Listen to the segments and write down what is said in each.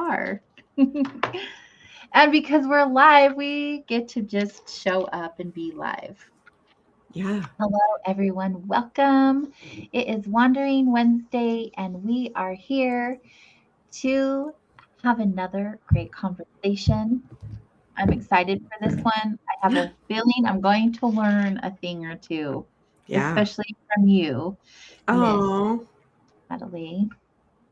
are. And because we're live, we get to just show up and be live. Yeah. Hello, everyone. Welcome. It is Wandering Wednesday, and we are here to have another great conversation. I'm excited for this one. I have a feeling I'm going to learn a thing or two, Yeah. especially from you, Miss Oh, Natalie.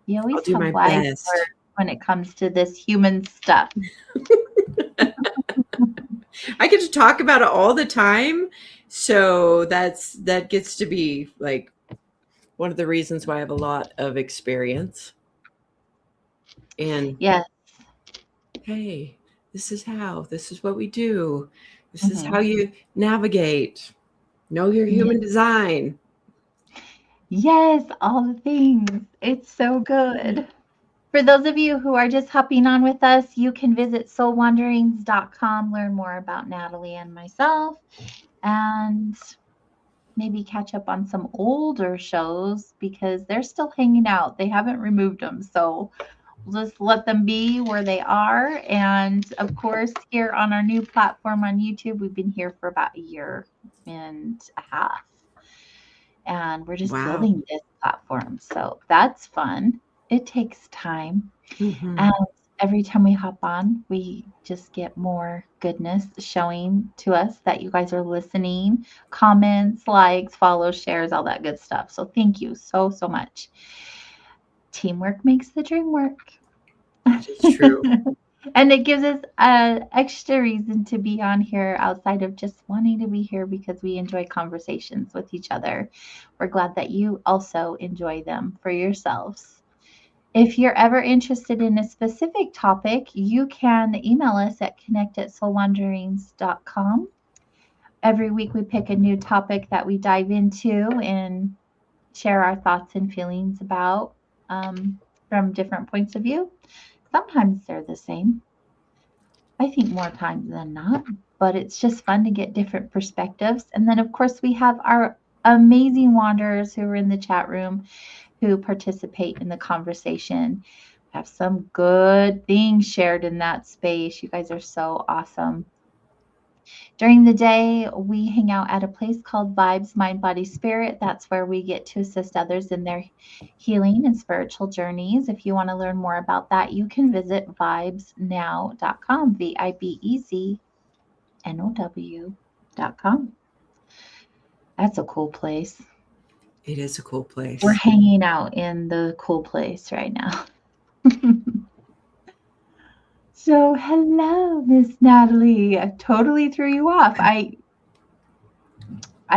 You I'll always do have my wise best. words when it comes to this human stuff. I get to talk about it all the time. So that gets to be like one of the reasons why I have a lot of experience. And Yes. hey, this is what we do. This is how Mhm. you navigate. Know your Ye human design. Yes, all the things. It's so good. For those of you who are just hopping on with us, you can visit soulwanderings.com, learn more about Natalie and myself, and maybe catch up on some older shows because they're still hanging out. They haven't removed them. So we'll just let them be where they are. And of course, here on our new platform on YouTube, we've been here for about a year and a half. And we're just Wow. building this platform. So that's fun. It takes time. Hmm. And every time we hop on, we just get more goodness showing to us that you guys are listening, comments, likes, follows, shares, all that good stuff. So thank you so, so much. Teamwork makes the dream work. That is true. And it gives us a extra reason to be on here outside of just wanting to be here because we enjoy conversations with each other. We're glad that you also enjoy them for yourselves. If you're ever interested in a specific topic, you can email us at connect@soulwanderings.com. Every week we pick a new topic that we dive into and share our thoughts and feelings about from different points of view. Sometimes they're the same. I think more times than not, but it's just fun to get different perspectives. And then, of course, we have our amazing wanderers who are in the chat room who participate in the conversation. Have some good things shared in that space. You guys are so awesome. During the day, we hang out at a place called Vibes Mind Body Spirit. That's where we get to assist others in their healing and spiritual journeys. If you want to learn more about that, you can visit vibeznow.com, VIBEZNOW.com. That's a cool place. It is a cool We're place. hanging out in the cool place right now. So, hello, Miss Natalie. I totally threw you off. I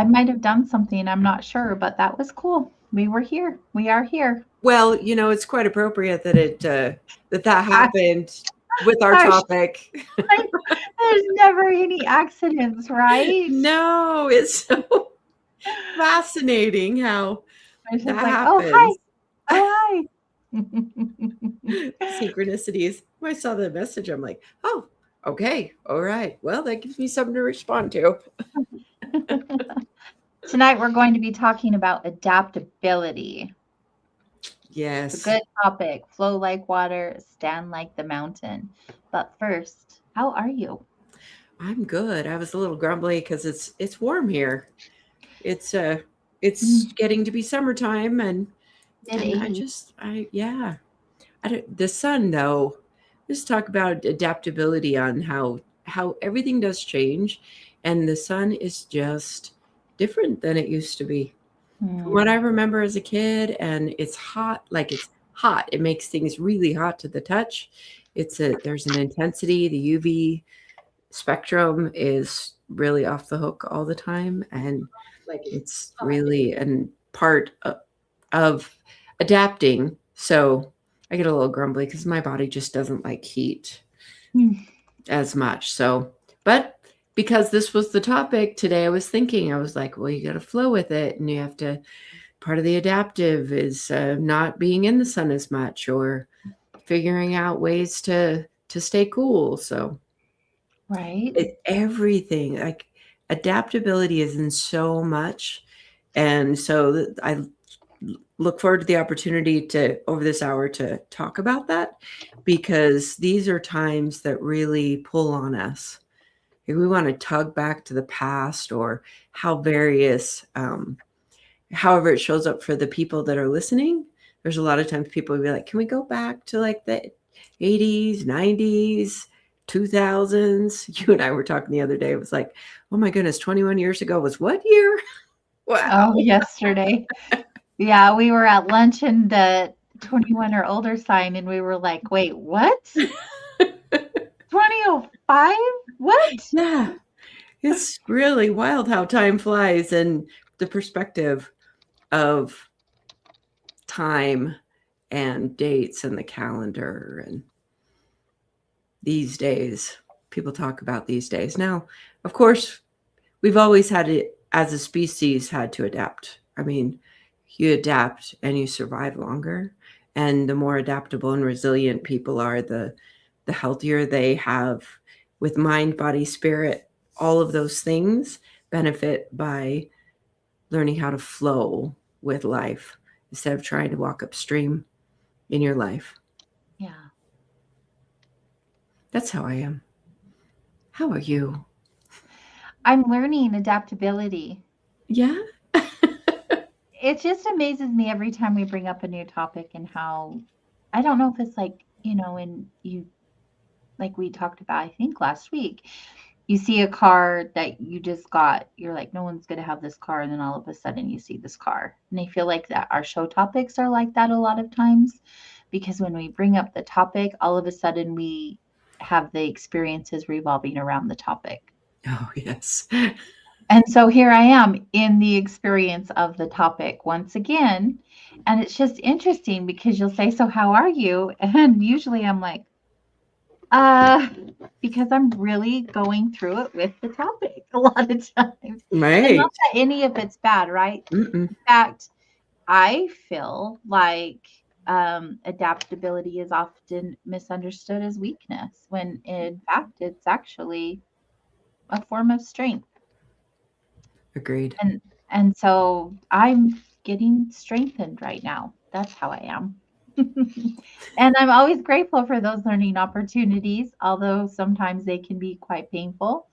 might have done something, I'm not sure, but that was cool. We were here. We are here. Well, it's quite appropriate that that I, happened with our gosh, topic. there's never any accidents, right? No, it's so fascinating how I was just that like, oh, hi. happens. Oh, hi. Synchronicities. When I saw the message, I'm like, oh, okay, all right. Well, that gives me something to respond to. Tonight, we're going to be talking about adaptability. It's a Yes, good topic. Flow like water, stand like the mountain. But first, how are you? I'm good. I was a little grumbly because it's warm here. It's it's Mm, getting to be summertime, mid and 80s. I yeah. I don't, the sun though. Let's talk about adaptability on how everything does change, and the sun is just different than it used to be. From what I Hmm. remember as a kid, and it's hot, like it's hot. It makes things really hot to the touch. There's an intensity. The UV spectrum is really off the hook all the time, and it's really an part of adapting. So I get a little grumbly because my body just doesn't like heat Hmm. as much. So, but because this was the topic today, I was thinking, I was like, well, you got to flow with it, and you have to. Part of the adaptive is not being in the sun as much, or figuring out ways to stay cool. So Right? everything, adaptability is in so much, and so I look forward to the opportunity to over this hour to talk about that, because these are times that really pull on us. If we want to tug back to the past, or how various, however it shows up for the people that are listening. There's a lot of times people will be like, can we go back to like the 80s, 90s, 2000s? You and I were talking the other day. It was like, oh my goodness, 21 years ago was what year? Wow. Oh, yesterday. Yeah, we were at lunch and the 21 or older sign, and we were like, wait, what? 2005? What? Yeah. It's really wild how time flies, and the perspective of time and dates and the calendar. And these days, people talk about these days. Now, of course, we've always had it as a species had to adapt. I mean, you adapt and you survive longer. And the more adaptable and resilient people are, the healthier they have with mind, body, spirit. All of those things benefit by learning how to flow with life instead of trying to walk upstream in your life. Yeah. That's how I am. How are you? I'm learning adaptability. Yeah. It just amazes me every time we bring up a new topic, and how, I don't know if it's like, and you, like we talked about, I think last week, you see a car that you just got, you're like, no one's going to have this car. And then all of a sudden you see this car. And I feel like that our show topics are like that a lot of times, because when we bring up the topic, all of a sudden we have the experiences revolving around the topic. Oh, yes. And so here I am in the experience of the topic once again. And it's just interesting because you'll say, so how are you? And usually I'm like, because I'm really going through it with the topic a lot of times. Right. And not that any of it's bad, right? Mm-mm. In fact, I feel like adaptability is often misunderstood as weakness, when in fact it's actually a form of strength. Agreed. And so I'm getting strengthened right now. That's how I am. And I'm always grateful for those learning opportunities, although sometimes they can be quite painful.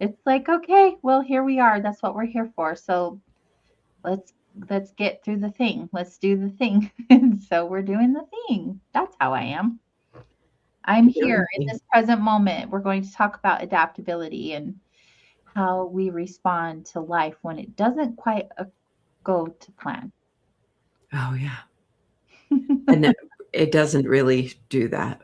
It's like, okay, well, here we are. That's what we're here for. So let's get through the thing. Let's do the thing. And so we're doing the thing. That's how I am. I'm here in this present moment. We're going to talk about adaptability and how we respond to life when it doesn't quite go to plan. Oh, yeah. And it doesn't really do that.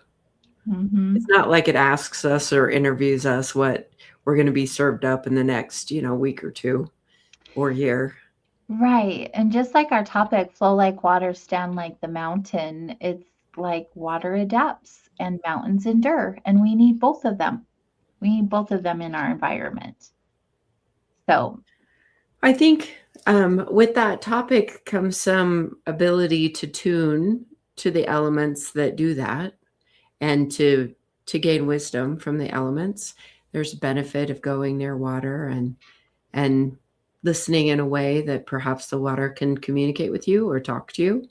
Mm-hmm. It's not like it asks us or interviews us what we're going to be served up in the next, week or two or year. Right. And just like our topic, flow like water, stand like the mountain, it's like water adapts and mountains endure. And we need both of them. We need both of them in our environment. So I think with that topic comes some ability to tune to the elements that do that, and to gain wisdom from the elements. There's a benefit of going near water and listening in a way that perhaps the water can communicate with you or talk to you.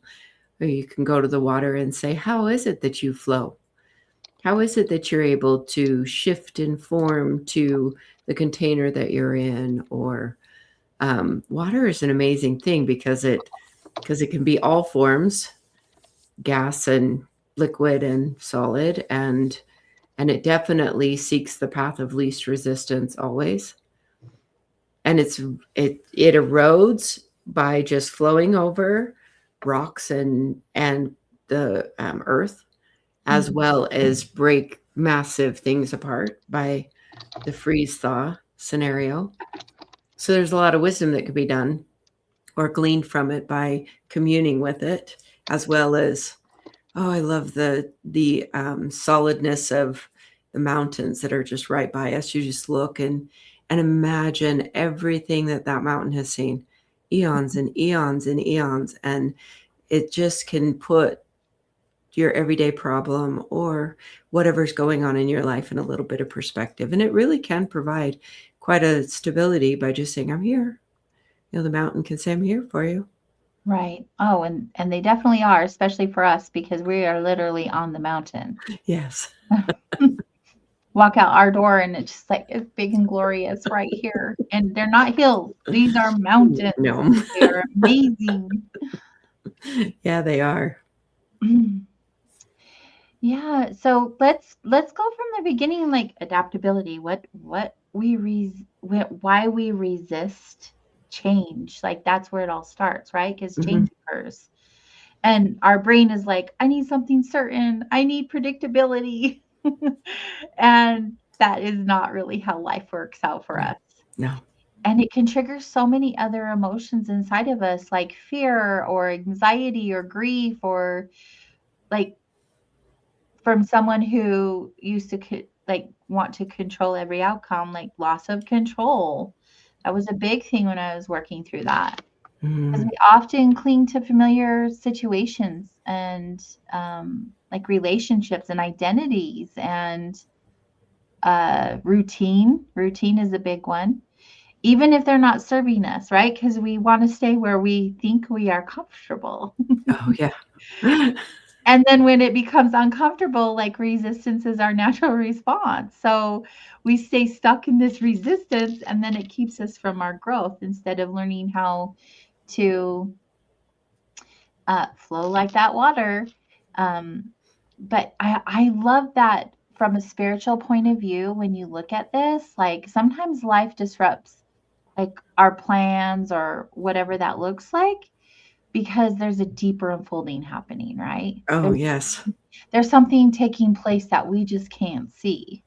Or you can go to the water and say, how is it that you flow? How is it that you're able to shift in form to the container that you're in? Or water is an amazing thing because it can be all forms, gas and liquid and solid, and it definitely seeks the path of least resistance always. And it erodes by just flowing over rocks and the earth, as well as break massive things apart by the freeze thaw scenario. So there's a lot of wisdom that could be done or gleaned from it by communing with it, as well as, I love the solidness of the mountains that are just right by us. You just look and imagine everything that mountain has seen, eons and eons and eons, and it just can put your everyday problem or whatever's going on in your life in a little bit of perspective. And it really can provide quite a stability by just saying, I'm here. The mountain can say, I'm here for you. Right. Oh, and they definitely are, especially for us because we are literally on the mountain. Yes. Walk out our door and it's just like it's big and glorious right here. And they're not hills. These are mountains. No. They are amazing. Yeah, they are. Yeah, so let's go from the beginning, like adaptability. Why we resist change. Like that's where it all starts, right? Because Mhm. change occurs. And our brain is like, I need something certain. I need predictability. And that is not really how life works out for No. us. No. And it can trigger so many other emotions inside of us, like fear or anxiety or grief or like from someone who used to like want to control every outcome, like loss of control. That was a big thing when I was working through that because Mhm. we often cling to familiar situations and like relationships and identities and routine. Routine is a big one, even if they're not serving us, right? Because we want to stay where we think we are comfortable. Oh, yeah. And then when it becomes uncomfortable, like resistance is our natural response. So we stay stuck in this resistance and then it keeps us from our growth instead of learning how to flow like that water. Um, but I love that from a spiritual point of view, when you look at this, like sometimes life disrupts like our plans or whatever that looks like because there's a deeper unfolding happening, right? Oh, yes. There's something taking place that we just can't see.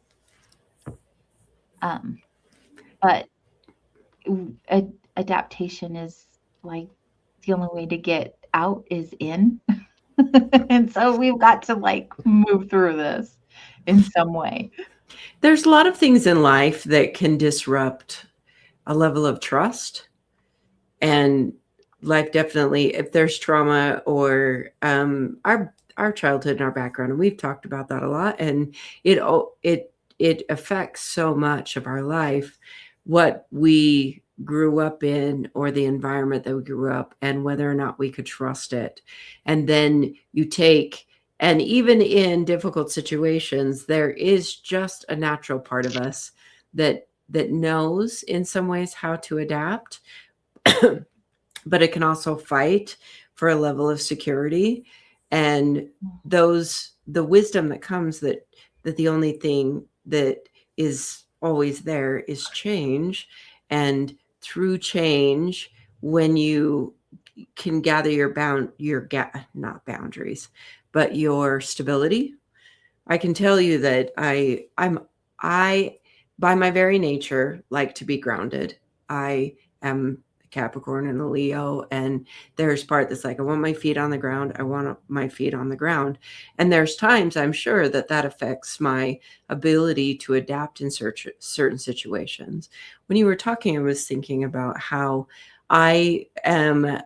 Um, but adaptation is like the only way to get out is in. And so we've got to like move through this in some way. There's a lot of things in life that can disrupt a level of trust. And life definitely, if there's trauma or our childhood and our background, and we've talked about that a lot, and it affects so much of our life, what we grew up in or the environment that we grew up and whether or not we could trust it. And then you take, and even in difficult situations, there is just a natural part of us that knows in some ways how to adapt. But it can also fight for a level of security, and the wisdom that comes that the only thing that is always there is change. And through change, when you can gather not boundaries, but your stability, I can tell you that I by my very nature like to be grounded. I am a Capricorn and a Leo, and there's part that's like I want my feet on the ground. I want my feet on the ground, and there's times I'm sure that affects my ability to adapt in certain situations. When you were talking, I was thinking about how I am.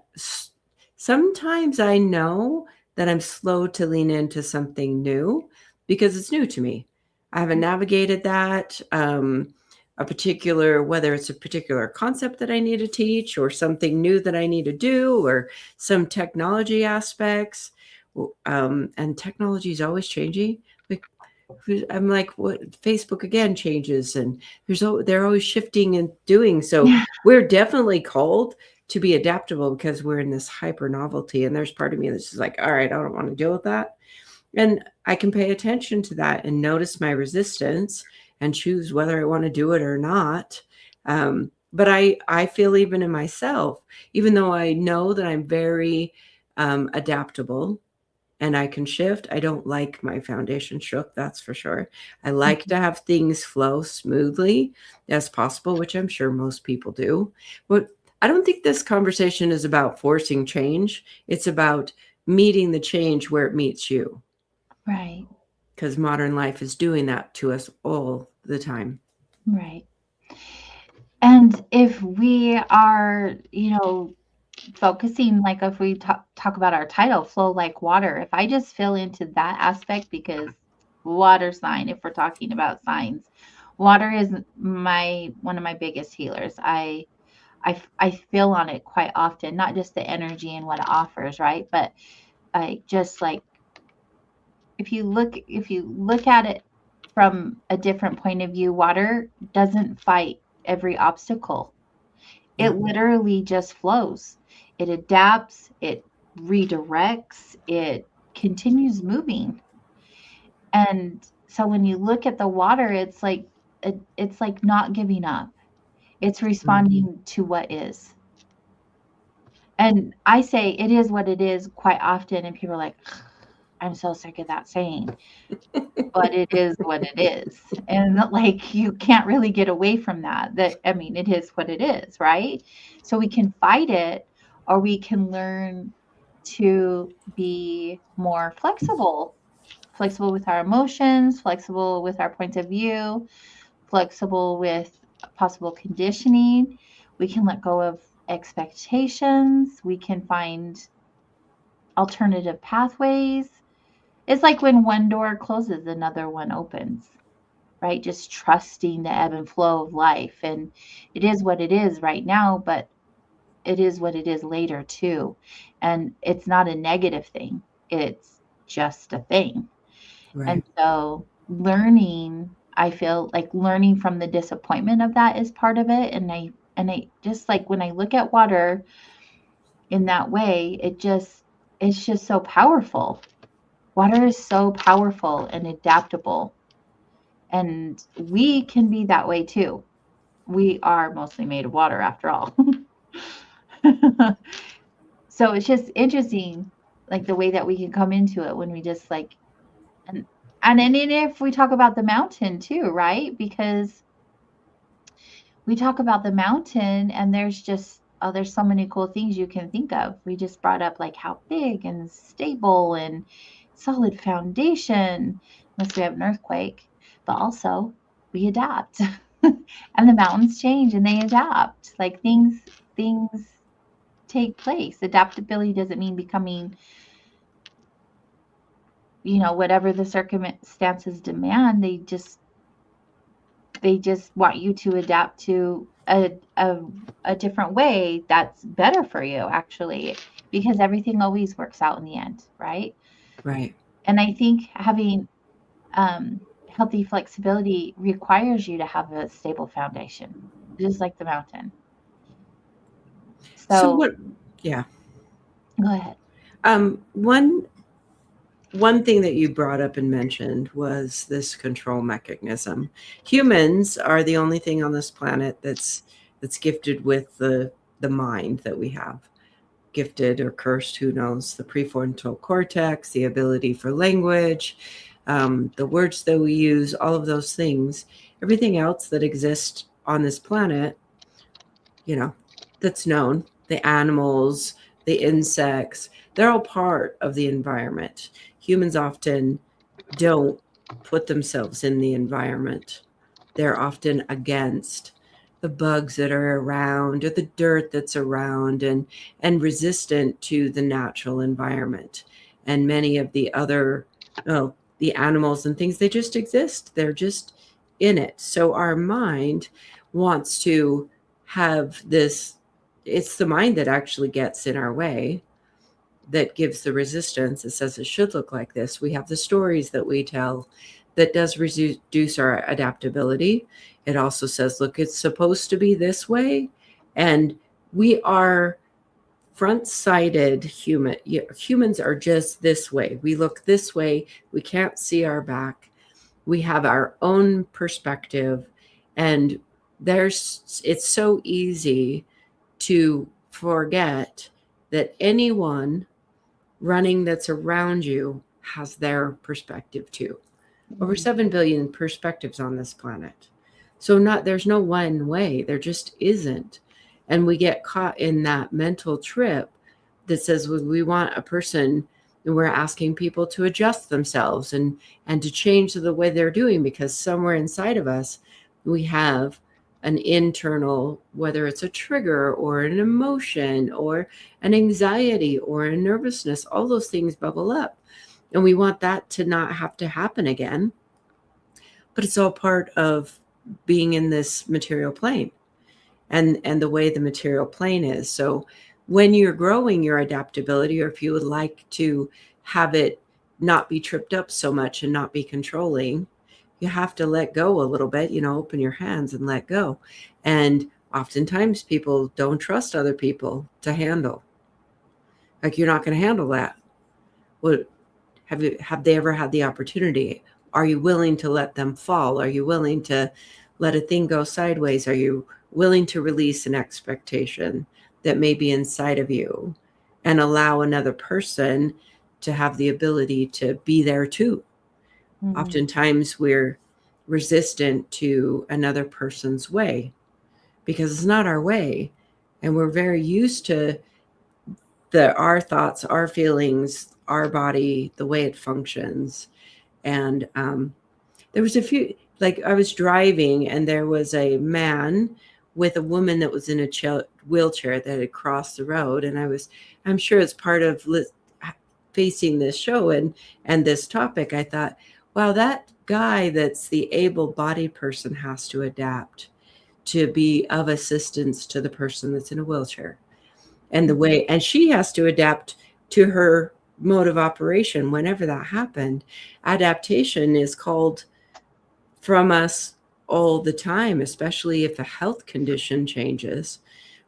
Sometimes I know that I'm slow to lean into something new because it's new to me. I haven't navigated that. Whether it's a particular concept that I need to teach or something new that I need to do or some technology aspects. And technology is always changing. I'm like, what? Facebook again changes, and they're always shifting and doing. So we're definitely called to be adaptable because we're in this hyper novelty. And there's part of me that's just like, all right, I don't want to deal with that. And I can pay attention to that and notice my resistance and choose whether I want to do it or not. But I feel even in myself, even though I know that I'm very adaptable and I can shift, I don't like my foundation shook, that's for sure. I like to have things flow smoothly as possible, which I'm sure most people do. But I don't think this conversation is about forcing change. It's about meeting the change where it meets you. Right. Because modern life is doing that to us all the time. Right. And if we are, focusing, like if we talk about our title, flow like water, if I just feel into that aspect, because water sign, if we're talking about signs, water is one of my biggest healers. I I feel on it quite often, not just the energy and what it offers, right? But I just like if you look at it from a different point of view, water doesn't fight every obstacle. It Yeah. literally just flows. It adapts, it redirects, it continues moving. And so when you look at the water, it's like not giving up. It's responding to what is. And I say it is what it is quite often, and people are like, I'm so sick of that saying. But it is what it is. And like you can't really get away from that. That I mean, it is what it is, right? So we can fight it or we can learn to be more flexible. Flexible with our emotions, flexible with our points of view, flexible with possible conditioning. We can let go of expectations. We can find alternative pathways. It's like when one door closes, another one opens, right? Just trusting the ebb and flow of life. And it is what it is right now, but it is what it is later too. And it's not a negative thing, it's just a thing. And Right. so learning, I feel like learning from the disappointment of that is part of it. And I just like when I look at water in that way, it's just so powerful. Water is so powerful and adaptable. And we can be that way too. We are mostly made of water after all. So it's just interesting, like the way that we can come into it when we just like, and then if we talk about the mountain too, right? Because we talk about the mountain and there's just, oh, there's so many cool things you can think of. We just brought up like how big and stable and solid foundation, unless we have an earthquake, but also we adapt. And the mountains change and they adapt. Like things take place. Adaptability doesn't mean becoming, whatever the circumstances demand. They just want you to adapt to a different way that's better for you, actually, because everything always works out in the end, right? Right. And I think having healthy flexibility requires you to have a stable foundation, just like the mountain. So So what? Yeah. go ahead. One thing that you brought up and mentioned was this control mechanism. Humans are the only thing on this planet that's gifted with the mind that we have. Gifted or cursed, who knows? The prefrontal cortex, the ability for language, the words that we use, all of those things. Everything else that exists on this planet, that's known, the animals, the insects, they're all part of the environment. Humans often don't put themselves in the environment. They're often against the bugs that are around or the dirt that's around and resistant to the natural environment. And many of the other, the animals and things, they just exist. They're just in it. So our mind wants to have this, it's the mind that actually gets in our way, that gives the resistance. It says it should look like this. We have the stories that we tell that does reduce our adaptability. It also says, look, it's supposed to be this way. And we are front-sighted humans are just this way. We look this way. We can't see our back. We have our own perspective. And it's so easy to forget that anyone running that's around you has their perspective too. Over 7 billion perspectives on this planet. So there's no one way. There just isn't. And we get caught in that mental trip that says we want a person, and we're asking people to adjust themselves and to change the way they're doing, because somewhere inside of us we have an internal, whether it's a trigger or an emotion or an anxiety or a nervousness, all those things bubble up. And we want that to not have to happen again. But it's all part of being in this material plane. and the way the material plane is. So when you're growing your adaptability, or if you would like to have it not be tripped up so much and not be controlling, you have to let go a little bit, open your hands and let go. And oftentimes people don't trust other people to handle. Like, you're not going to handle that. Well, have they ever had the opportunity? Are you willing to let them fall? Are you willing to let a thing go sideways? Are you willing to release an expectation that may be inside of you and allow another person to have the ability to be there too? Oftentimes we're resistant to another person's way because it's not our way. And we're very used to our thoughts, our feelings, our body, the way it functions. And there was a few, like, I was driving and there was a man with a woman that was in a wheelchair that had crossed the road. And I'm sure it's part of facing this show and this topic. I thought, wow, that guy that's the able-bodied person has to adapt to be of assistance to the person that's in a wheelchair. And the way, and she has to adapt to her mode of operation whenever that happened. Adaptation is called from us all the time, especially if a health condition changes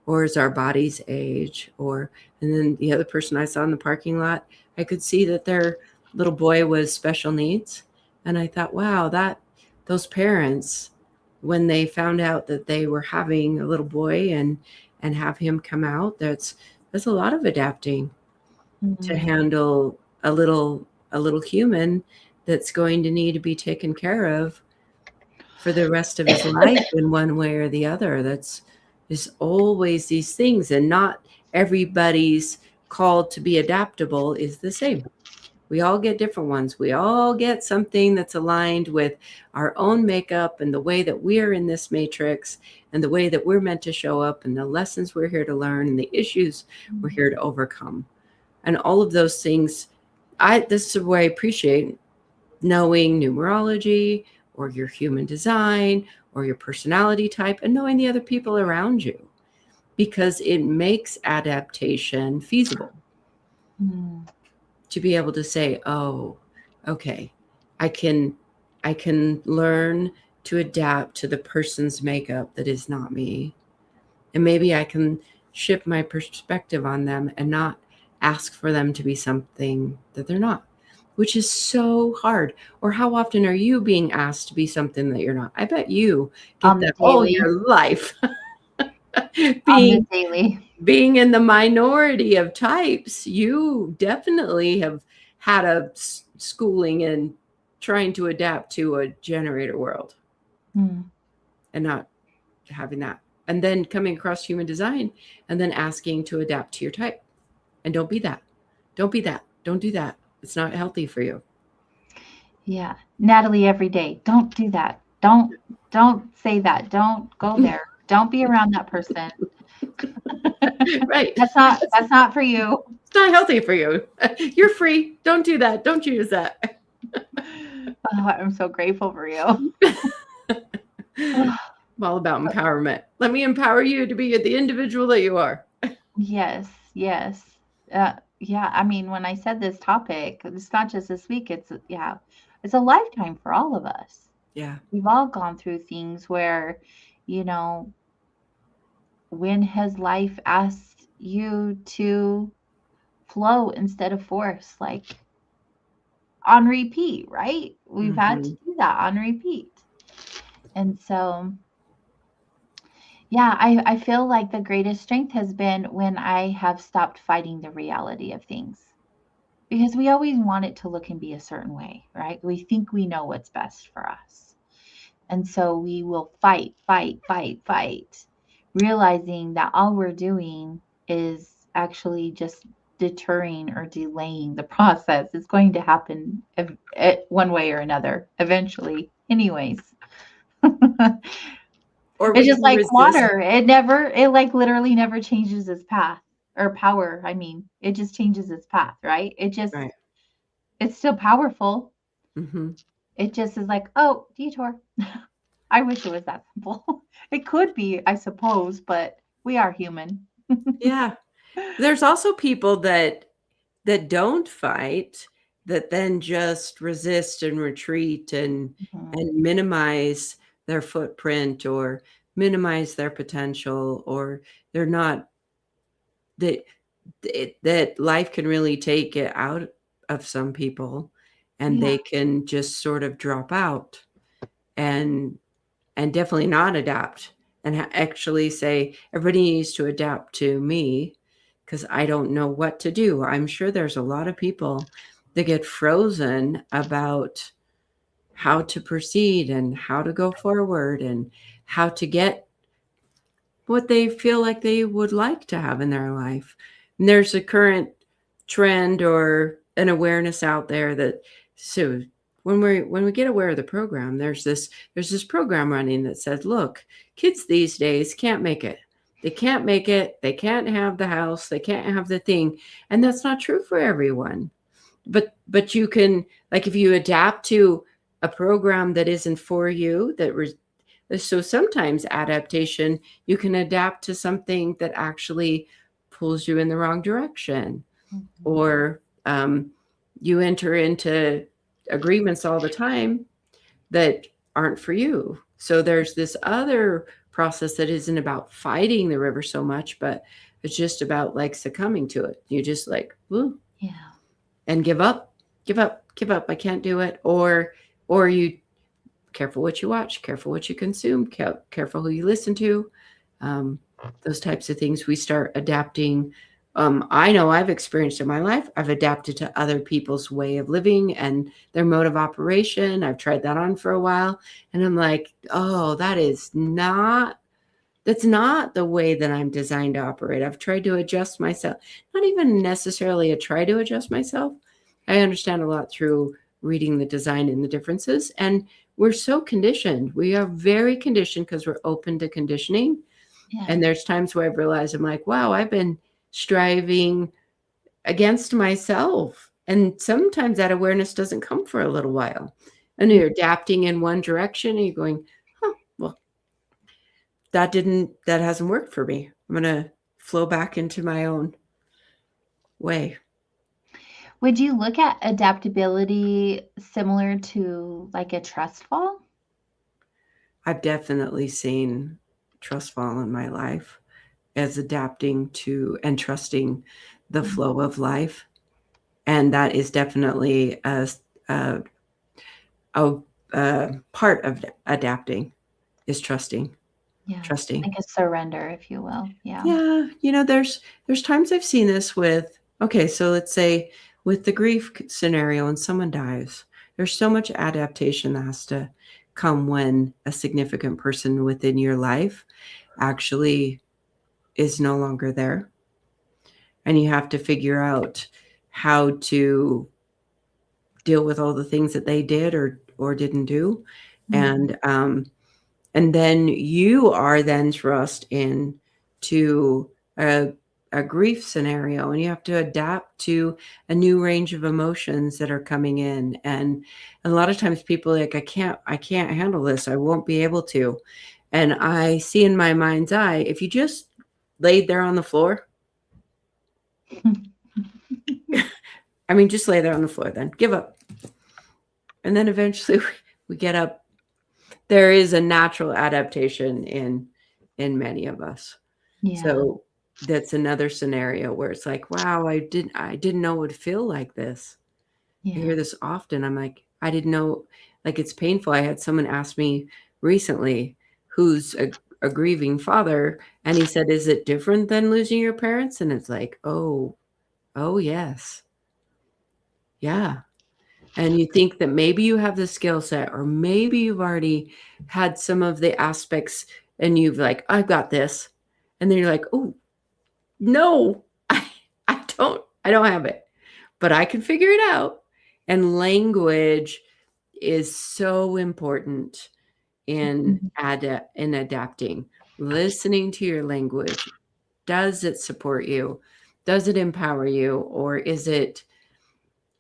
or as our bodies age. And then the other person I saw in the parking lot, I could see that their little boy was special needs. And I thought, wow, those parents, when they found out that they were having a little boy and have him come out, there's a lot of adapting to handle a little human that's going to need to be taken care of for the rest of his life in one way or the other. There's always these things, and not everybody's called to be adaptable is the same. We all get different ones. We all get something that's aligned with our own makeup and the way that we're in this matrix and the way that we're meant to show up and the lessons we're here to learn and the issues we're here to overcome. And all of those things, this is where I appreciate knowing numerology or your human design or your personality type and knowing the other people around you, because it makes adaptation feasible. To be able to say, oh, okay, I can learn to adapt to the person's makeup that is not me. And maybe I can shift my perspective on them and not ask for them to be something that they're not, which is so hard. Or how often are you being asked to be something that you're not? I bet you get that all your life. Being in the minority of types, you definitely have had a schooling in trying to adapt to a generator world and not having that. And then coming across human design and then asking to adapt to your type. And don't be that. Don't be that. Don't do that. It's not healthy for you. Yeah. Natalie, every day, don't do that. Don't say that. Don't go there. Don't be around that person. Right. That's not for you. It's not healthy for you. You're free. Don't do that. Don't use that. Oh, I'm so grateful for you. I'm all about empowerment. Let me empower you to be the individual that you are. Yes. Yeah. I mean, when I said this topic, it's not just this week. It's a lifetime for all of us. Yeah. We've all gone through things where, when has life asked you to flow instead of force, like on repeat, right? We've had to do that on repeat. And so, yeah, I feel like the greatest strength has been when I have stopped fighting the reality of things, because we always want it to look and be a certain way, right? We think we know what's best for us. And so we will fight, realizing that all we're doing is actually just deterring or delaying the process. It's going to happen one way or another eventually anyways. It's just like water. It like literally never changes its path or power. I mean, it just changes its path, right? It's still powerful. It just is like, oh, detour. I wish it was that simple. It could be, I suppose, but we are human. Yeah. There's also people that don't fight, that then just resist and retreat Mhm. and minimize their footprint or minimize their potential, or they're not that that life can really take it out of some people, and Yeah. they can just sort of drop out and definitely not adapt, and actually say everybody needs to adapt to me because I don't know what to do. I'm sure there's a lot of people that get frozen about how to proceed and how to go forward and how to get what they feel like they would like to have in their life. And there's a current trend or an awareness out there that, so when we get aware of the program, there's this program running that said, look, kids these days can't make it. They can't make it. They can't have the house. They can't have the thing. And that's not true for everyone. But you can, like, if you adapt to a program that isn't for you, so sometimes adaptation, you can adapt to something that actually pulls you in the wrong direction, Mhm. or you enter into agreements all the time that aren't for you. So there's this other process that isn't about fighting the river so much, but it's just about like succumbing to it. You just like, woo, Yeah. and give up, give up, give up. I can't do it. Or you, careful what you watch, careful what you consume, careful who you listen to. Those types of things we start adapting. I know I've experienced in my life, I've adapted to other people's way of living and their mode of operation. I've tried that on for a while. And I'm like, oh, that's not the way that I'm designed to operate. I've tried to adjust myself, not even necessarily a try to adjust myself. I understand a lot through reading the design and the differences. And we're so conditioned. We are very conditioned because we're open to conditioning. Yeah. And there's times where I've realized I'm like, wow, I've been striving against myself. And sometimes that awareness doesn't come for a little while. And you're adapting in one direction and you're going, huh, well, that hasn't worked for me. I'm going to flow back into my own way. Would you look at adaptability similar to like a trust fall? I've definitely seen trust fall in my life as adapting to and trusting the Mhm. flow of life. And that is definitely a, a part of adapting is trusting. Yeah. Trusting. Like a surrender, if you will. Yeah. Yeah, there's times I've seen this with, okay, so let's say with the grief scenario and someone dies, there's so much adaptation that has to come when a significant person within your life actually is no longer there. And you have to figure out how to deal with all the things that they did or didn't do. Mhm. And then you are then thrust in to a grief scenario, and you have to adapt to a new range of emotions that are coming in. And a lot of times people are like, I can't handle this. I won't be able to. And I see in my mind's eye, if you just laid there on the floor, I mean, just lay there on the floor, then give up. And then eventually we get up. There is a natural adaptation in many of us. Yeah. So that's another scenario where it's like, wow, I didn't know it would feel like this. I Yeah. hear this often. I'm like, I didn't know, like, it's painful. I had someone ask me recently who's a grieving father, and he said, is it different than losing your parents? And it's like, oh yes. Yeah. And you think that maybe you have the skill set, or maybe you've already had some of the aspects and you've like, I've got this. And then you're like, oh, no, I don't have it, but I can figure it out. And language is so important in Mhm. in adapting. Listening to your language. Does it support you? Does it empower you? Or is it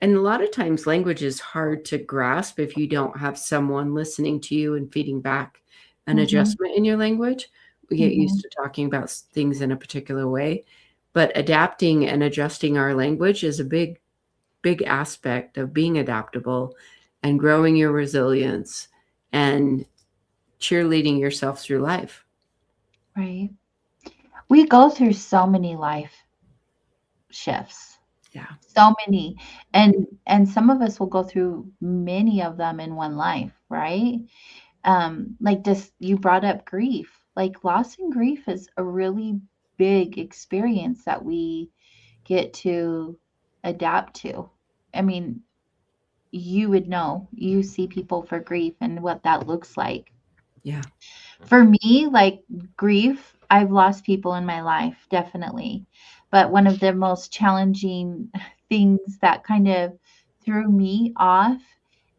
And a lot of times language is hard to grasp if you don't have someone listening to you and feeding back an Mm-hmm. adjustment in your language. We get Mm-hmm. used to talking about things in a particular way, but adapting and adjusting our language is a big, big aspect of being adaptable and growing your resilience and cheerleading yourself through life. Right. We go through so many life shifts. Yeah. So many. And some of us will go through many of them in one life, right? Like this, you brought up grief. Like loss and grief is a really big experience that we get to adapt to. I mean, you would know. You see people for grief and what that looks like. Yeah. For me, like grief, I've lost people in my life, definitely. But one of the most challenging things that kind of threw me off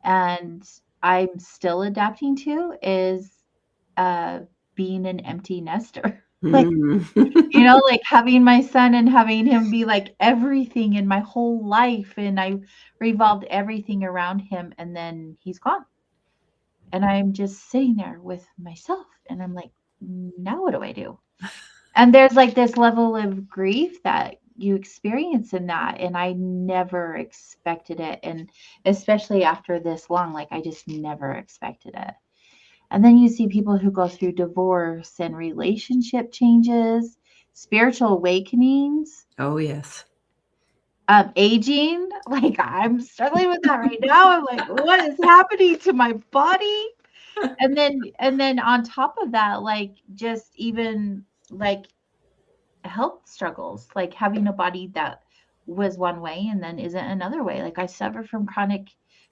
and I'm still adapting to is uh, being an empty nester. Like, Mm. like having my son and having him be like everything in my whole life. And I revolved everything around him, and then he's gone. And I'm just sitting there with myself. And I'm like, now what do I do? And there's like this level of grief that you experience in that. And I never expected it. And especially after this long, like I just never expected it. And then you see people who go through divorce and relationship changes, spiritual awakenings, Oh, yes. aging. Like I'm struggling with that right now. I'm like, what is happening to my body? And then on top of that, like just even like health struggles, like having a body that was one way and then isn't another way. Like I suffer from chronic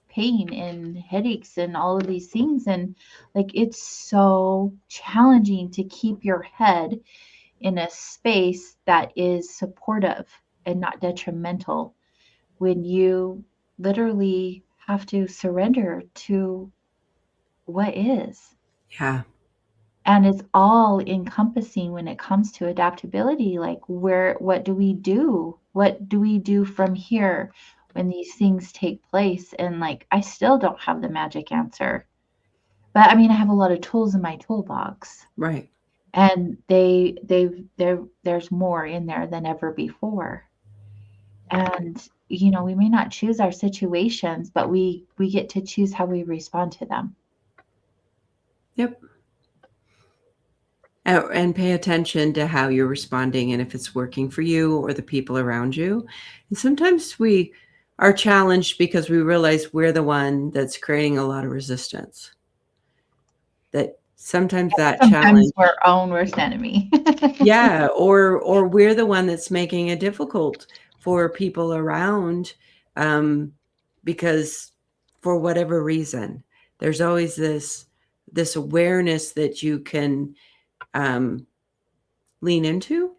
pain and headaches and all of these things. And like it's so challenging to keep your head in a space that is supportive and not detrimental when you literally have to surrender to what is. Yeah. And it's all encompassing when it comes to adaptability. Like, what do we do? What do we do from here when these things take place? And like, I still don't have the magic answer. But I mean, I have a lot of tools in my toolbox, Right. and there's more in there than ever before. And we may not choose our situations, but we get to choose how we respond to them. Yep. And pay attention to how you're responding and if it's working for you or the people around you. And sometimes we are challenged because we realize we're the one that's creating a lot of resistance. That sometimes that Sometimes challenge, we're own worst enemy. yeah, or we're the one that's making it difficult for people around, because for whatever reason, there's always this awareness that you can lean into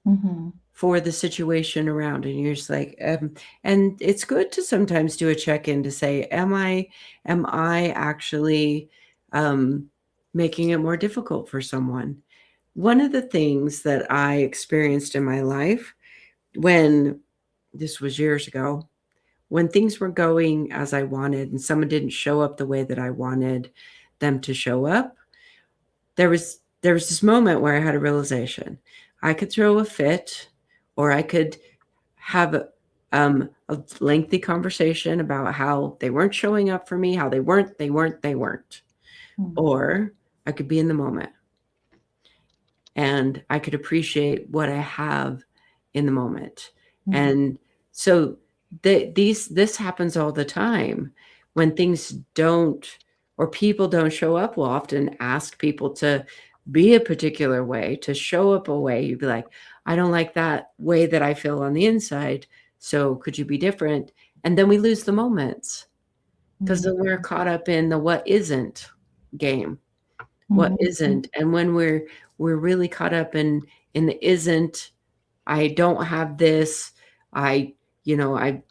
Mhm. for the situation around, and you're just like, and it's good to sometimes do a check-in to say, am I actually making it more difficult for someone? One of the things that I experienced in my life, when this was years ago, when things were going as I wanted and someone didn't show up the way that I wanted them to show up, there was this moment where I had a realization. I could throw a fit, or I could have a lengthy conversation about how they weren't showing up for me, how they weren't, Mm. or I could be in the moment and I could appreciate what I have in the moment. Mhm. And so this happens all the time when things don't, or people don't show up. We'll often ask people to be a particular way, to show up a way. You'd be like, I don't like that way that I feel on the inside. So could you be different? And then we lose the moments because then we're caught up in the what isn't game. What Mhm. isn't? And when we're really caught up in the isn't, I don't have this, I, I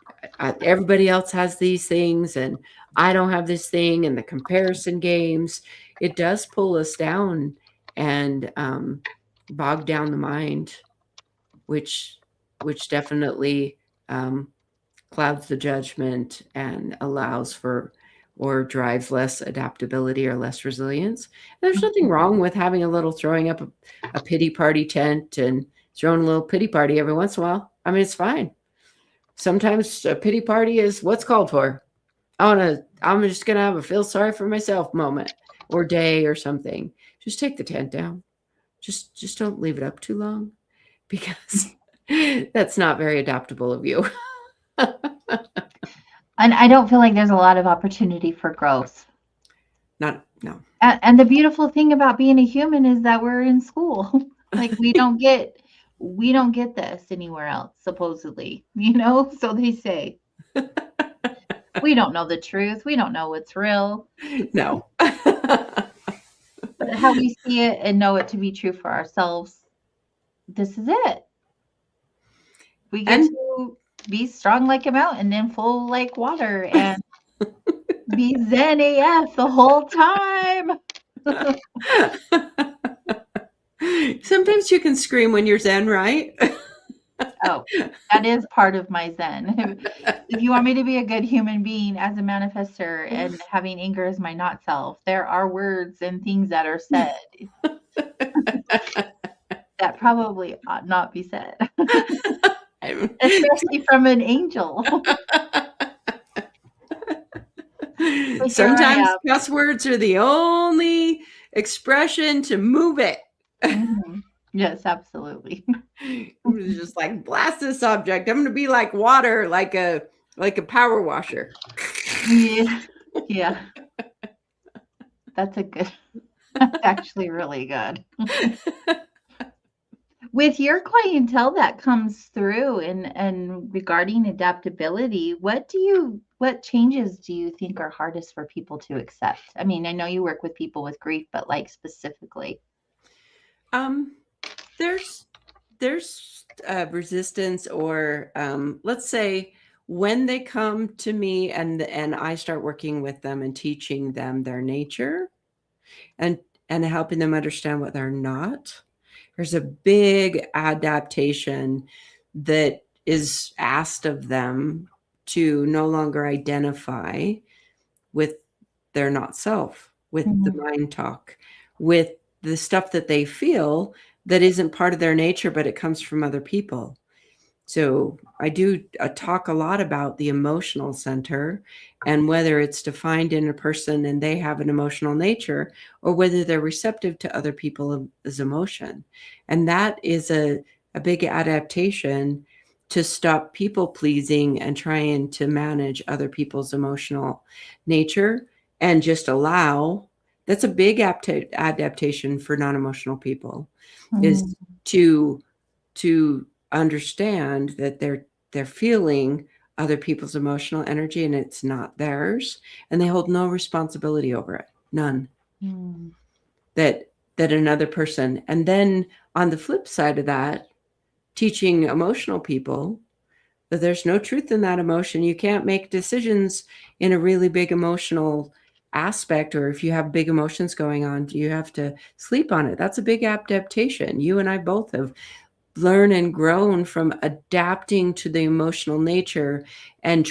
everybody else has these things and I don't have this thing, and the comparison games, it does pull us down and bog down the mind, which definitely clouds the judgment and allows for or drives less adaptability or less resilience. And there's nothing wrong with having a little throwing up a pity party tent and throwing a little pity party every once in a while. I mean, it's fine. Sometimes a pity party is what's called for. I'm just gonna have a feel sorry for myself moment or day or something. Just take the tent down. Just don't leave it up too long, because that's not very adaptable of you. And I don't feel like there's a lot of opportunity for growth. No. And the beautiful thing about being a human is that we're in school. Like we don't get this anywhere else, supposedly, so they say. We don't know the truth. We don't know what's real. No. But how we see it and know it to be true for ourselves, this is it. We get to be strong like a mountain and full like water and be Zen AF the whole time. Sometimes you can scream when you're Zen, right? Oh, that is part of my Zen. If you want me to be a good human being as a manifester and having anger as my not self, there are words and things that are said that probably ought not be said, especially from an angel. Sometimes cuss words are the only expression to move it. Mm-hmm. Yes, absolutely. Just like blast this object. I'm going to be like water, like a power washer. Yeah. That's actually really good. With your clientele that comes through and regarding adaptability, what changes do you think are hardest for people to accept? I mean, I know you work with people with grief, but like specifically. There's resistance, or let's say when they come to me and I start working with them and teaching them their nature and helping them understand what they're not. There's a big adaptation that is asked of them to no longer identify with their not self, with the mind talk, with the stuff that they feel that isn't part of their nature, but it comes from other people. So I do talk a lot about the emotional center and whether it's defined in a person and they have an emotional nature, or whether they're receptive to other people's emotion. And that is a big adaptation to stop people pleasing and trying to manage other people's emotional nature and just allow. That's a big adaptation for non-emotional people, is to understand that they're feeling other people's emotional energy and it's not theirs, and they hold no responsibility over it, none. That another person. And then on the flip side of that, teaching emotional people that there's no truth in that emotion. You can't make decisions in a really big emotional aspect, or if you have big emotions going on, you have to sleep on it. That's a big adaptation. You and I both have learned and grown from adapting to the emotional nature and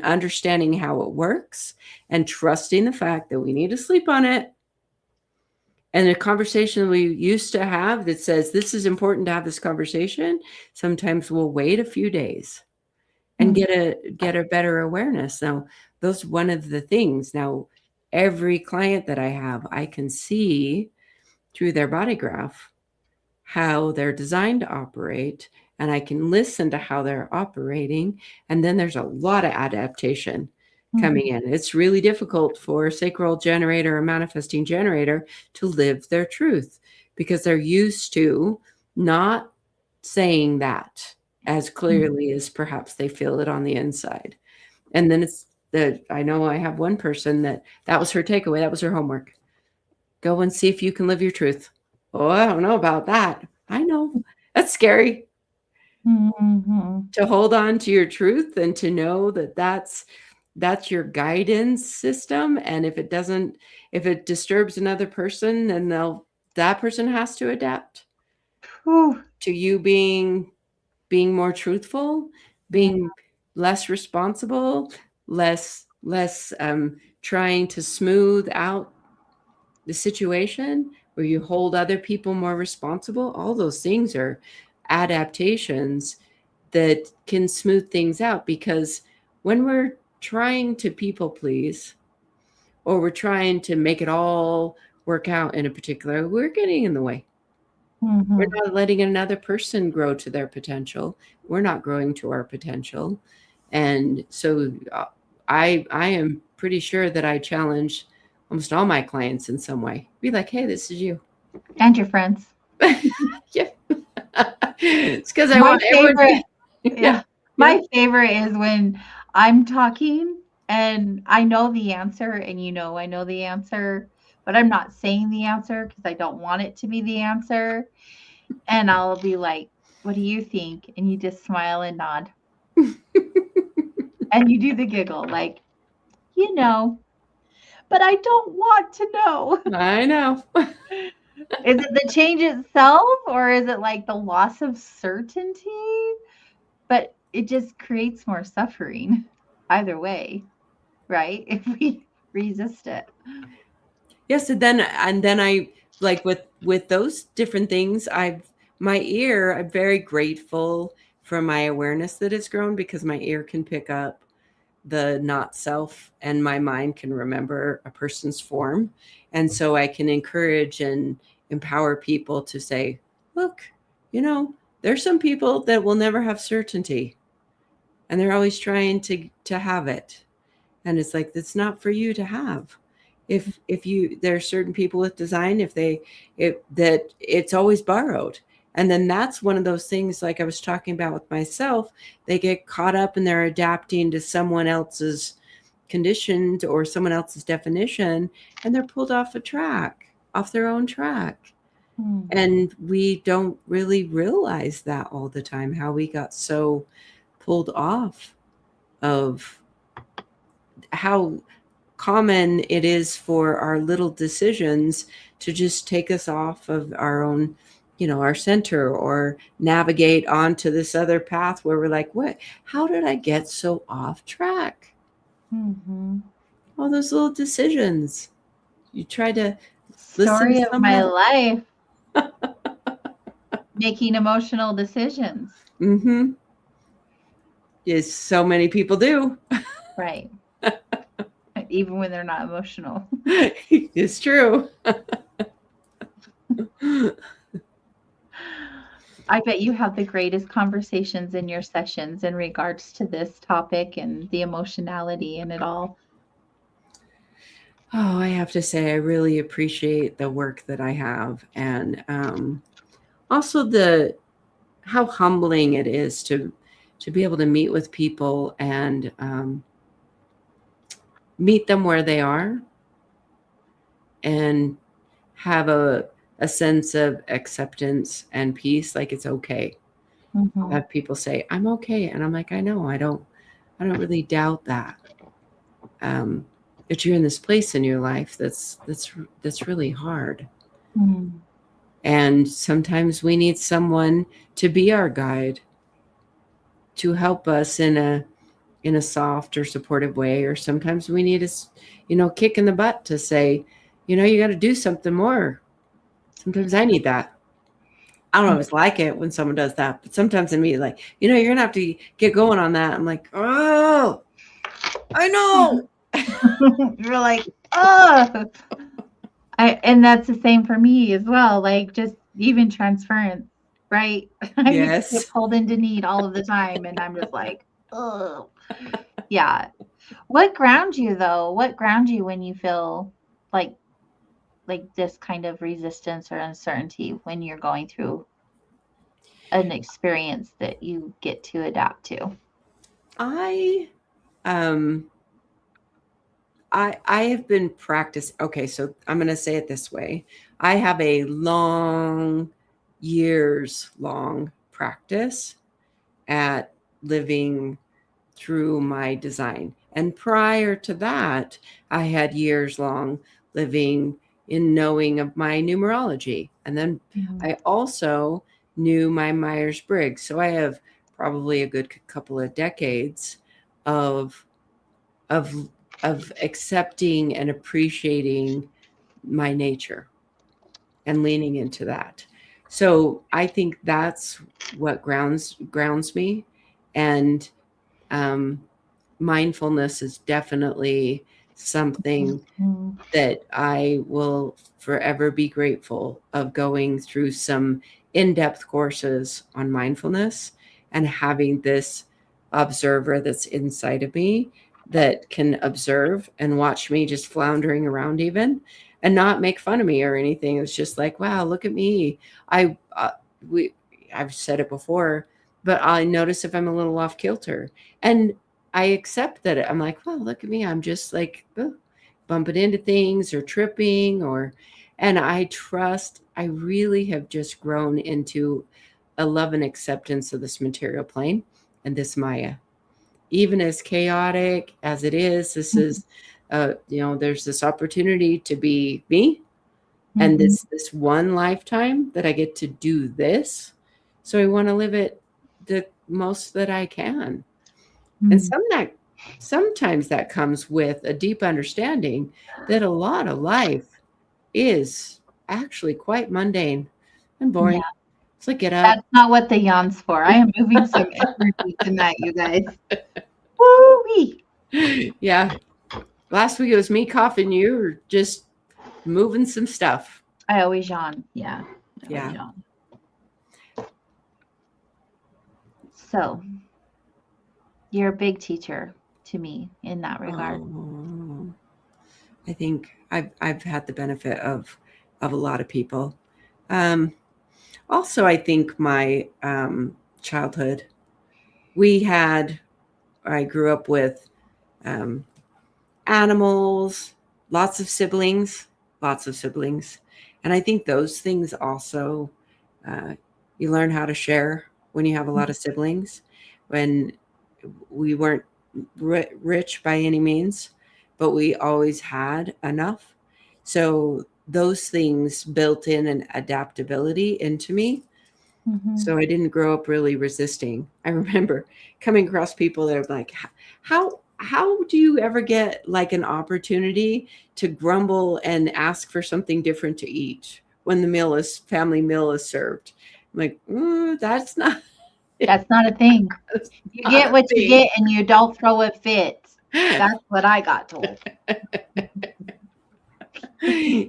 understanding how it works and trusting the fact that we need to sleep on it. And a conversation we used to have that says this is important to have this conversation, sometimes we'll wait a few days and get a better awareness. Now, those one of the things. Now, every client that I have, I can see through their body graph how they're designed to operate, and I can listen to how they're operating. And then there's a lot of adaptation coming in. It's really difficult for a sacral generator or manifesting generator to live their truth because they're used to not saying that as clearly as perhaps they feel it on the inside. And then I know I have one person that was her takeaway. That was her homework. Go and see if you can live your truth. Oh, I don't know about that. I know. That's scary. To hold on to your truth and to know that that's your guidance system. And if it disturbs another person, then that person has to adapt to you being more truthful, being less responsible, less trying to smooth out the situation, where you hold other people more responsible. All those things are adaptations that can smooth things out, because when we're trying to people please, or we're trying to make it all work out in a particular, we're getting in the way. Mm-hmm. We're not letting another person grow to their potential. We're not growing to our potential. And so I am pretty sure that I challenge almost all my clients in some way. Be like, hey, this is you. And your friends. Yeah. It's because I My want everyone favorite, to, yeah. My favorite is when I'm talking and I know the answer and I know the answer, but I'm not saying the answer because I don't want it to be the answer. And I'll be like, what do you think? And you just smile and nod. And you do the giggle, like, but I don't want to know. I know. Is it the change itself or is it like the loss of certainty? But it just creates more suffering either way, right? If we resist it. Yes, and then I, like, with those different things, I'm very grateful for my awareness that has grown, because my ear can pick up the not self, and my mind can remember a person's form. And so I can encourage and empower people to say, look, there's some people that will never have certainty, and they're always trying to have it. And it's like, that's not for you to have. If you, there are certain people with design, that it's always borrowed. And then that's one of those things, like I was talking about with myself, they get caught up and they're adapting to someone else's conditioned or someone else's definition, and they're pulled off their own track. And we don't really realize that all the time, how we got so pulled off of how common it is for our little decisions to just take us off of our own, our center, or navigate onto this other path where we're like, what, how did I get so off track? Mm-hmm. All those little decisions. You try to listen Story to of someone my else. life. Making emotional decisions. Mm-hmm. Yes, so many people do. Right. Even when they're not emotional. It's true. I bet you have the greatest conversations in your sessions in regards to this topic and the emotionality and it all. Oh, I have to say, I really appreciate the work that I have, and also how humbling it is to be able to meet with people and meet them where they are, and have a sense of acceptance and peace, like it's okay. Mm-hmm. I'll have people say, I'm okay, and I'm like, I know, I don't really doubt that. But you're in this place in your life that's really hard. Mm-hmm. And sometimes we need someone to be our guide, to help us in a soft or supportive way. Or sometimes we need a kick in the butt to say, you got to do something more. Sometimes I need that. I don't always like it when someone does that, but sometimes I mean, like, you're gonna have to get going on that. I'm like, oh, I know. You're like, oh. And that's the same for me as well. Like, just even transference, right? I used to Yes. get pulled into need all of the time, and I'm just like, oh, yeah. What grounds you though? What grounds you when you feel like this kind of resistance or uncertainty when you're going through an experience that you get to adapt to? I have been practicing. Okay, so I'm going to say it this way. I have a years long practice at living through my design. And prior to that, I had years long living in knowing of my numerology. And then I also knew my Myers-Briggs. So I have probably a good couple of decades of of of accepting and appreciating my nature and leaning into that. So I think that's what grounds me, and um, mindfulness is definitely something Mhm. that I will forever be grateful of going through some in-depth courses on mindfulness and having this observer that's inside of me that can observe and watch me just floundering around even and not make fun of me or anything. It's just like, wow, look at me. I we I've said it before, but I notice if I'm a little off kilter, and I accept that. I'm like, well, look at me. I'm just like, oh, bumping into things or tripping and I really have just grown into a love and acceptance of this material plane and this Maya. Even as chaotic as it is, this is there's this opportunity to be me, and Mhm. this one lifetime that I get to do this. So I want to live it the most that I can. And Mhm. sometimes that comes with a deep understanding that a lot of life is actually quite mundane and Yeah, boring. It's like get up. that's not what the yawn's for. I am moving some energy tonight, you guys. Woo-wee. Yeah. Last week it was me coughing, you were just moving some stuff. I always yawn. Yeah, I always Yeah. yawn. So you're a big teacher to me in that regard. Oh, I think I've had the benefit of a lot of people. Um, Also, I think my childhood, we had, I grew up with um, animals, lots of siblings. And I think those things also, uh, you learn how to share when you have a lot of siblings. When we weren't rich by any means, but we always had enough. So those things built in an adaptability into me, Mhm. so I didn't grow up really resisting. I remember coming across people that are like, how do you ever get like an opportunity to grumble and ask for something different to eat when the family meal is served? I'm like, that's not That's not a thing. that's You not get a what you thing. get and you don't throw a fit. That's what I got told.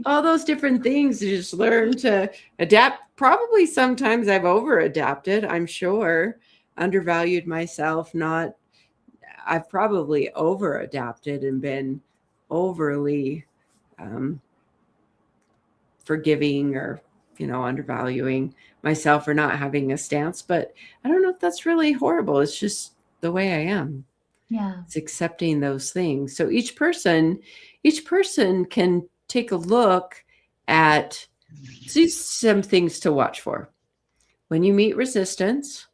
All those different things, you just learn to adapt. Probably sometimes I've over adapted, I'm sure, undervalued myself, not I've probably over adapted and been overly um, forgiving or, undervaluing myself or not having a stance. But I don't know if that's really horrible. It's just the way I am. Yeah. It's accepting those things. So each person can take a look at see some things to watch for. When you meet resistance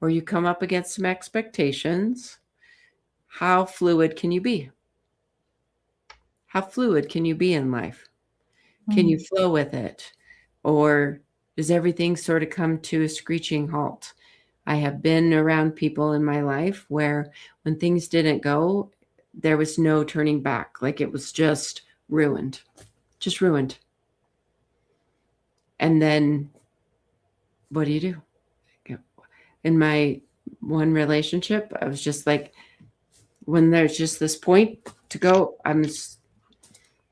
or you come up against some expectations, how fluid can you be? How fluid can you be in life? Can you Mm. flow with it? Or does everything sort of come to a screeching halt? I have been around people in my life where when things didn't go, there was no turning back. Like it was just ruined. And then what do you do? In my one relationship, I was just like, when there's just this point to go,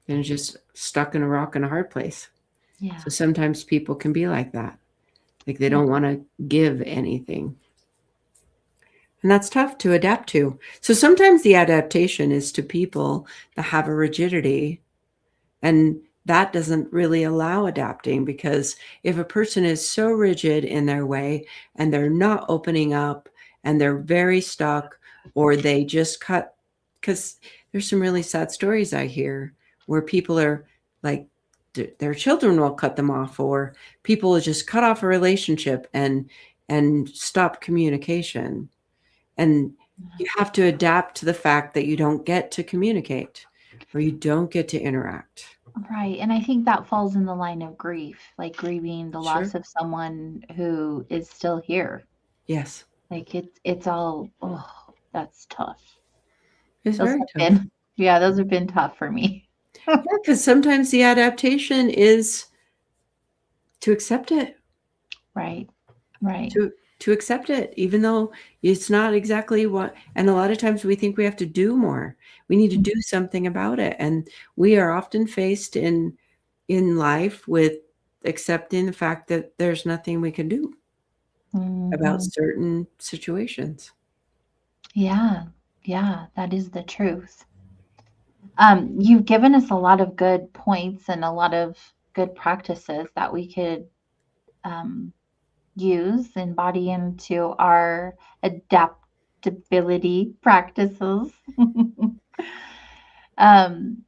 just stuck in a rock and a hard place. Yeah. So sometimes people can be like that. Like they Yeah. don't want to give anything. And that's tough to adapt to. So sometimes the adaptation is to people that have a rigidity, and that doesn't really allow adapting, because if a person is so rigid in their way and they're not opening up and they're very stuck, or they just cut, because there's some really sad stories I hear where people are like, their children will cut them off, or people will just cut off a relationship and stop communication. And you have to adapt to the fact that you don't get to communicate or you don't get to interact. Right. And I think that falls in the line of grief, like grieving the loss Sure. of someone who is still here. Yes. Like it's all, oh. That's tough. It's Those very have tough. been, yeah, those have been tough for me. Yeah, because sometimes the adaptation is to accept it, Right. Right. to accept it, even though it's not exactly what. And a lot of times we think we have to do more. We need to do something about it, and we are often faced in life with accepting the fact that there's nothing we can do about Mhm. certain situations. Yeah. Yeah, that is the truth. You've given us a lot of good points and a lot of good practices that we could um, use, embody into our adaptability practices. um,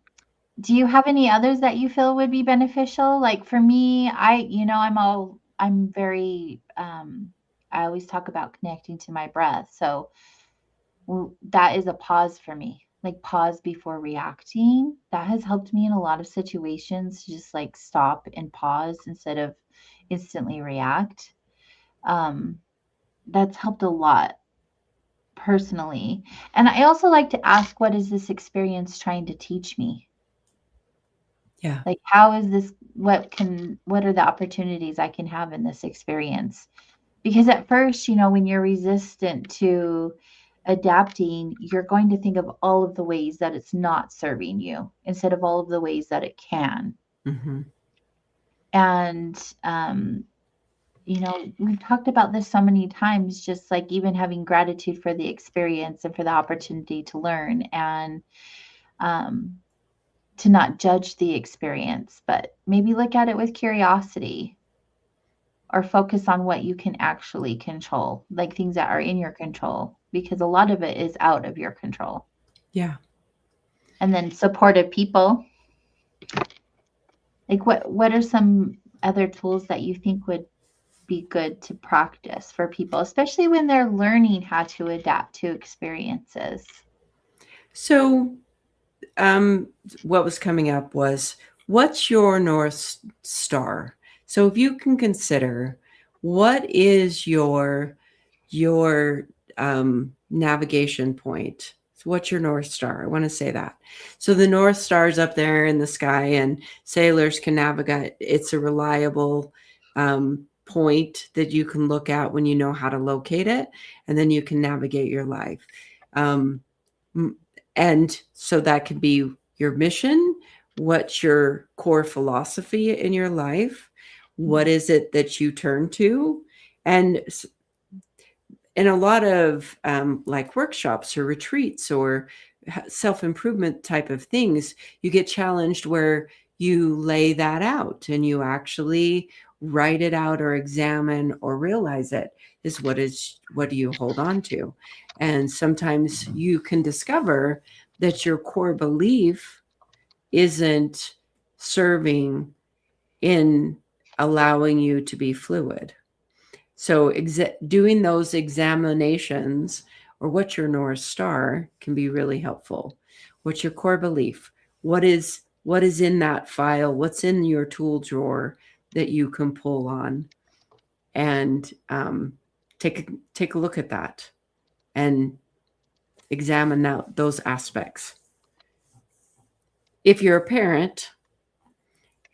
do you have any others that you feel would be beneficial? Like for me, I'm very, I always talk about connecting to my breath. So that is a pause for me, like pause before reacting. That has helped me in a lot of situations to just like stop and pause instead of instantly react. Um, that's helped a lot personally. And I also like to ask, what is this experience trying to teach me? Yeah. Like, how is this, what are the opportunities I can have in this experience? Because at first, when you're resistant to adapting, you're going to think of all of the ways that it's not serving you instead of all of the ways that it can. Mm-hmm. And, we've talked about this so many times, just like even having gratitude for the experience and for the opportunity to learn and um, to not judge the experience, but maybe look at it with curiosity or focus on what you can actually control, like things that are in your control, because a lot of it is out of your control. Yeah. And then supportive people. Like what are some other tools that you think would be good to practice for people, especially when they're learning how to adapt to experiences? So, what was coming up was, what's your North Star? So if you can consider, what is your navigation point? So what's your North Star? I want to say that. So the North Star is up there in the sky, and sailors can navigate. It's a reliable point that you can look at when you know how to locate it, and then you can navigate your life. Um, and so that could be your mission. What's your core philosophy in your life? What is it that you turn to? And in a lot of like workshops or retreats or self-improvement type of things, you get challenged where you lay that out and you actually write it out or examine or realize it is what do you hold on to? And sometimes you can discover that your core belief isn't serving in allowing you to be fluid. So doing those examinations, or what's your North Star, can be really helpful. What's your core belief? What is in that file? What's in your tool drawer that you can pull on? And take a look at that and examine those aspects. If you're a parent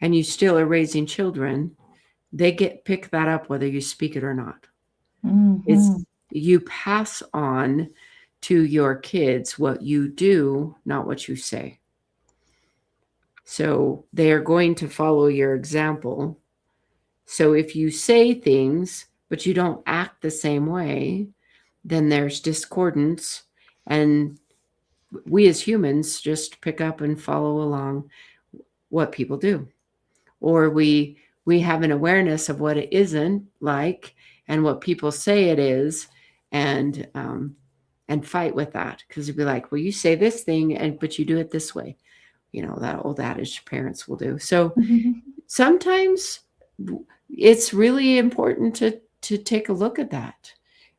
and you still are raising children, they pick that up whether you speak it or not. Mm-hmm. You pass on to your kids what you do, not what you say. So they are going to follow your example. So if you say things, but you don't act the same way, then there's discordance. And we as humans just pick up and follow along what people do. Or we have an awareness of what it isn't like and what people say it is, and fight with that, because it'd be like, well, you say this thing but you do it this way, that old adage parents will do. So sometimes it's really important to take a look at that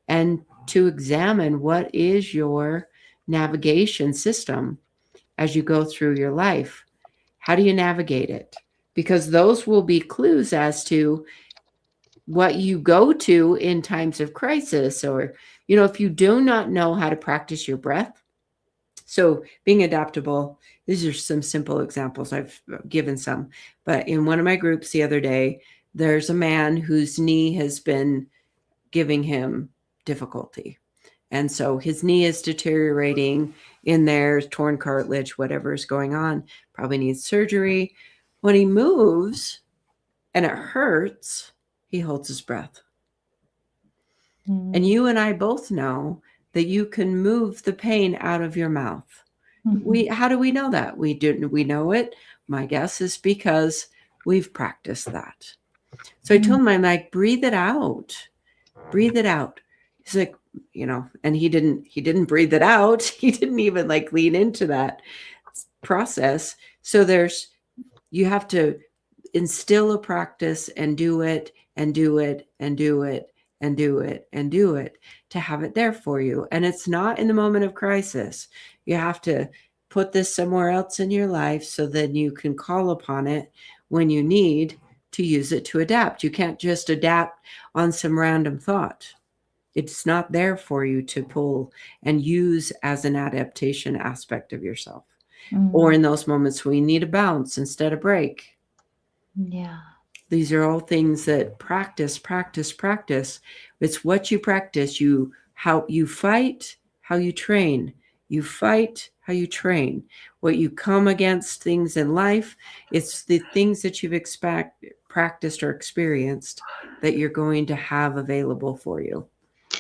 and to examine what is your navigation system as you go through your life. How do you navigate it? Because those will be clues as to what you go to in times of crisis, or, if you do not know how to practice your breath. So being adaptable, these are some simple examples. I've given some, but in one of my groups the other day, there's a man whose knee has been giving him difficulty. And so his knee is deteriorating in there, torn cartilage, whatever is going on, probably needs surgery. When he moves and it hurts, he holds his breath. And you and I both know that you can move the pain out of your mouth. How do we know that? We know it. My guess is because we've practiced that. So I told him, I'm like, breathe it out. Breathe it out. He's like, and he didn't breathe it out. He didn't even like lean into that process. So you have to instill a practice and do it and do it and do it and do it and do it to have it there for you. And it's not in the moment of crisis. You have to put this somewhere else in your life so then you can call upon it when you need to use it to adapt. You can't just adapt on some random thought. It's not there for you to pull and use as an adaptation aspect of yourself. Or in those moments when you need a bounce instead of break. Yeah. These are all things that practice. It's what you practice. How you fight, how you train. You fight, how you train. What you come against things in life, it's the things that you've practiced or experienced that you're going to have available for you.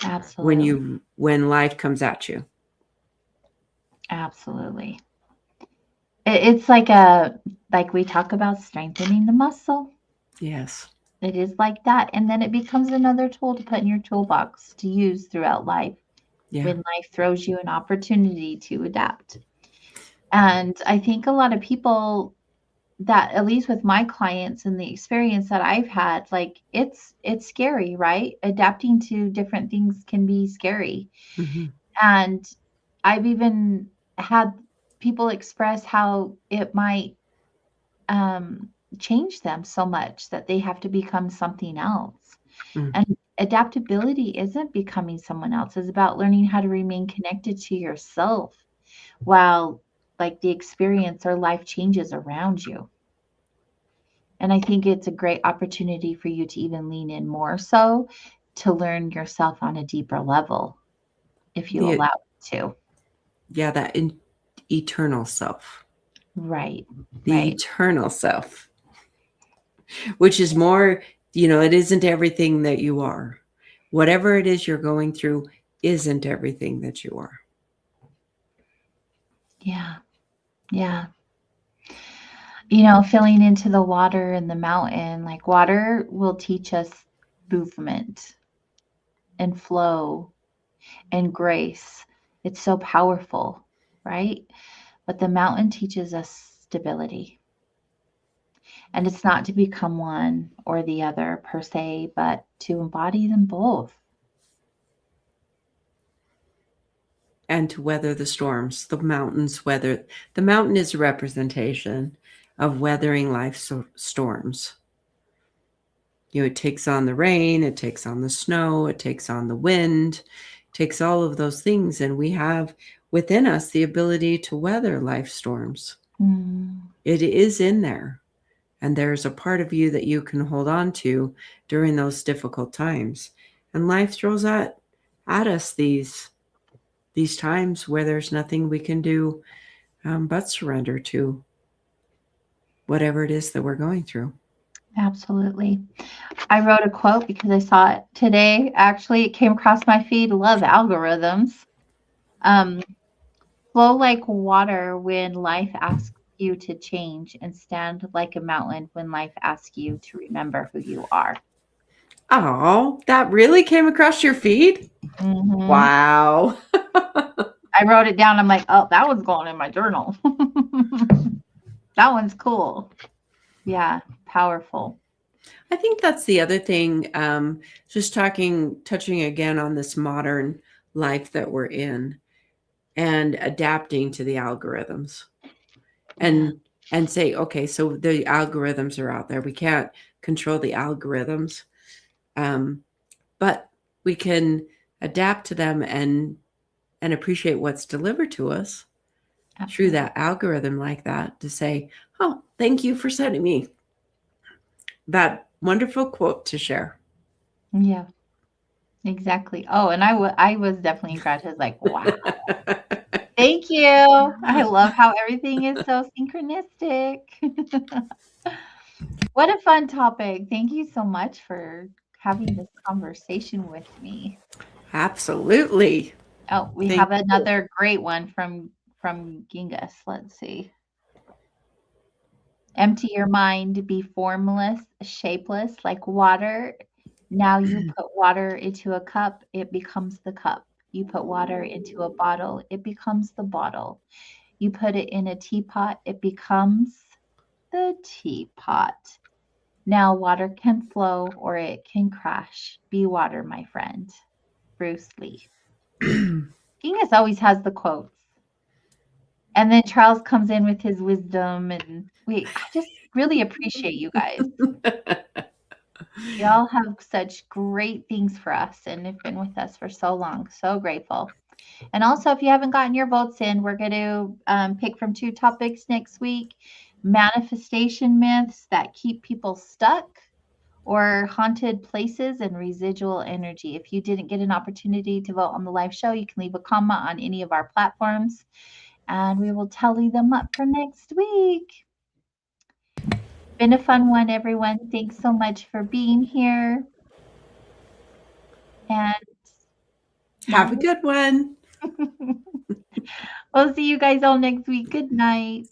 Absolutely. When life comes at you. Absolutely. It's like we talk about strengthening the muscle. Yes. It is like that. And then it becomes another tool to put in your toolbox to use throughout life. Yeah. When life throws you an opportunity to adapt. And I think a lot of people that, at least with my clients and the experience that I've had, like it's scary, right? Adapting to different things can be scary. Mm-hmm. And I've even had people express how it might change them so much that they have to become something else. Mm. And adaptability isn't becoming someone else. It's about learning how to remain connected to yourself while like the experience or life changes around you. And I think it's a great opportunity for you to even lean in more so to learn yourself on a deeper level if you allow it to. Yeah, that eternal self. Right. The eternal self, which is more, it isn't everything that you are. Whatever it is you're going through isn't everything that you are. Yeah. Yeah. Filling into the water and the mountain, like water will teach us movement and flow and grace. It's so powerful, right? But the mountain teaches us stability. And it's not to become one or the other per se, but to embody them both. And to weather the storms. The mountain is a representation of weathering life's storms. It takes on the rain, it takes on the snow, it takes on the wind, it takes all of those things. And we have within us the ability to weather life storms. It is in there. And there's a part of you that you can hold on to during those difficult times. And life throws at us these times where there's nothing we can do but surrender to whatever it is that we're going through. Absolutely. I wrote a quote because I saw it today. Actually, it came across my feed. Love algorithms. Flow like water when life asks you to change, and stand like a mountain when life asks you to remember who you are. Oh, that really came across your feed? Mm-hmm. Wow. I wrote it down. I'm like, oh, that one's going in my journal. That one's cool. Yeah, powerful. I think that's the other thing. Just touching again on this modern life that we're in and adapting to the algorithms and say, okay, so the algorithms are out there. We can't control the algorithms, But we can adapt to them and appreciate what's delivered to us through that algorithm like that, to say, oh, thank you for sending me that wonderful quote to share. Yeah, exactly. Oh, and I was definitely gratitude, like, wow. Thank you. I love how everything is so synchronistic. What a fun topic. Thank you so much for having this conversation with me. Absolutely. Oh, we Thank have another great one from Genghis. Let's see. Empty your mind, be formless, shapeless, like water. Now you put water into a cup, it becomes the cup. You put water into a bottle, it becomes the bottle. You put it in a teapot, it becomes the teapot. Now water can flow or it can crash. Be water, my friend. Bruce Lee. Genghis always has the quotes. And then Charles comes in with his wisdom, and I just really appreciate you guys. Y'all have such great things for us and have been with us for so long. So grateful. And also, if you haven't gotten your votes in, we're going to pick from 2 topics next week: manifestation myths that keep people stuck, or haunted places and residual energy. If you didn't get an opportunity to vote on the live show, you can leave a comment on any of our platforms, and we will tally them up for next week. Been a fun one, everyone. Thanks so much for being here. And have a good one. we'll see you guys all next week. Good night.